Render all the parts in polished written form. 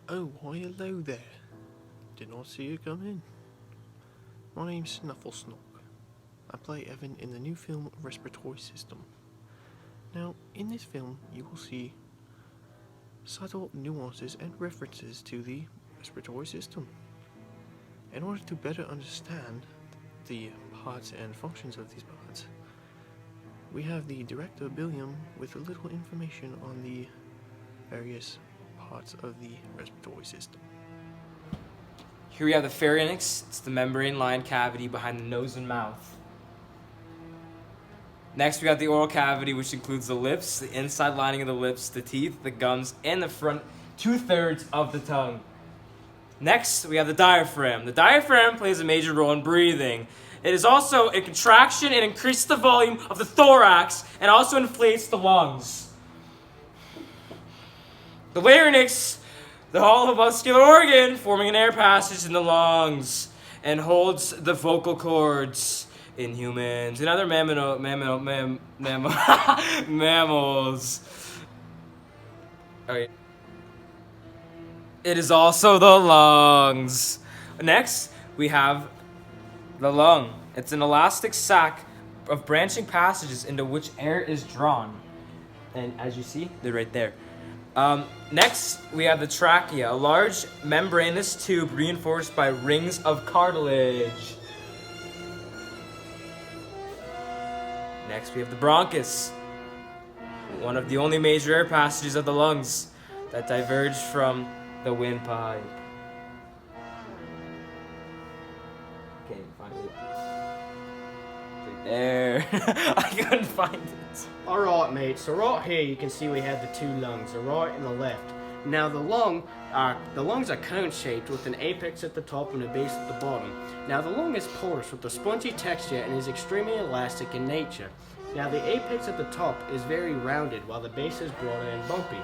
Oh, why hello there. Did not see you come in. My name's Snufflesnock. I play Evan in the new film Respiratory System. Now, in this film, you will see subtle nuances and references to the respiratory system. In order to better understand the parts and functions of these parts, we have the director Billiam with a little information on the various parts of the respiratory system. Here we have the pharynx. It's the membrane-lined cavity behind the nose and mouth. Next, we got the oral cavity, which includes the lips, the inside lining of the lips, the teeth, the gums, and the front 2/3 of the tongue. Next, we have the diaphragm. The diaphragm plays a major role in breathing. It is also a contraction and increases the volume of the thorax and also inflates the lungs. The larynx, the hollow muscular organ forming an air passage in the lungs and holds the vocal cords in humans and other mammals. Okay. It is also the lungs. Next, we have the lung. It's an elastic sac of branching passages into which air is drawn. And as you see, they're right there. Next, we have the trachea, a large membranous tube reinforced by rings of cartilage. Next, we have the bronchus, one of the only major air passages of the lungs that diverge from the windpipe. Can't find it. It's right there. I couldn't find it. Alright mate, so right here you can see we have the two lungs, the right and the left. Now the lungs are cone shaped with an apex at the top and a base at the bottom. Now the lung is porous with a spongy texture and is extremely elastic in nature. Now the apex at the top is very rounded while the base is broader and bumpy.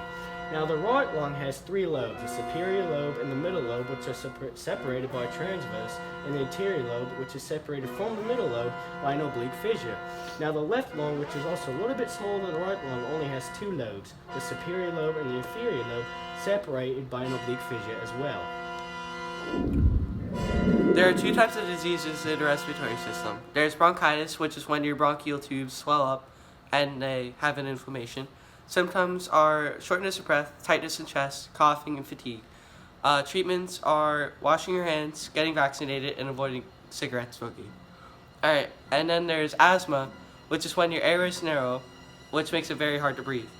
Now the right lung has three lobes, the superior lobe and the middle lobe, which are separated by a transverse, and the anterior lobe, which is separated from the middle lobe by an oblique fissure. Now the left lung, which is also a little bit smaller than the right lung, only has two lobes, the superior lobe and the inferior lobe, separated by an oblique fissure as well. There are two types of diseases in the respiratory system. There's bronchitis, which is when your bronchial tubes swell up and they have an inflammation. Symptoms are shortness of breath, tightness in chest, coughing, and fatigue. Treatments are washing your hands, getting vaccinated, and avoiding cigarette smoking. Alright, and then there's asthma, which is when your air is narrow, which makes it very hard to breathe.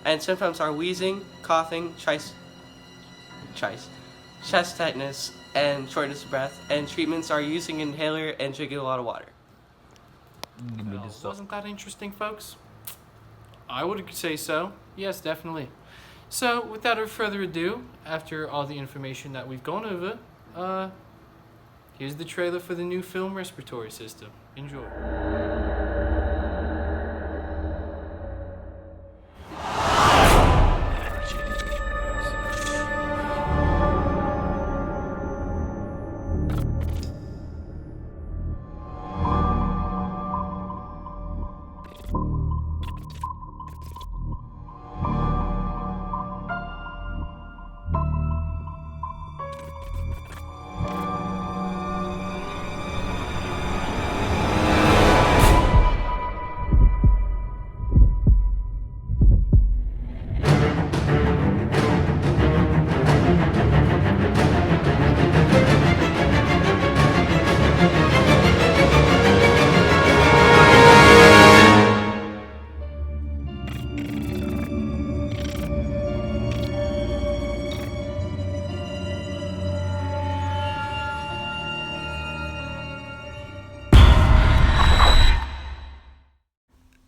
And symptoms are wheezing, coughing, chest tightness, and shortness of breath. And treatments are using an inhaler and drinking a lot of water. Wasn't that interesting, folks? I would say so. Yes, definitely. So, without further ado, after all the information that we've gone over, here's the trailer for the new film Respiratory System. Enjoy.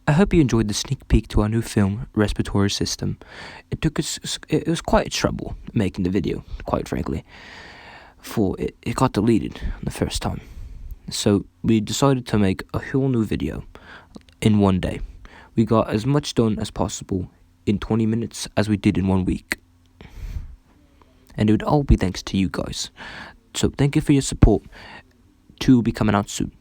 I hope you enjoyed the sneak peek to our new film, Respiratory System. It was quite trouble making the video, quite frankly, for it got deleted the first time. So we decided to make a whole new video in one day. We got as much done as possible in 20 minutes as we did in 1 week. And it would all be thanks to you guys. So thank you for your support. 2 will be coming out soon.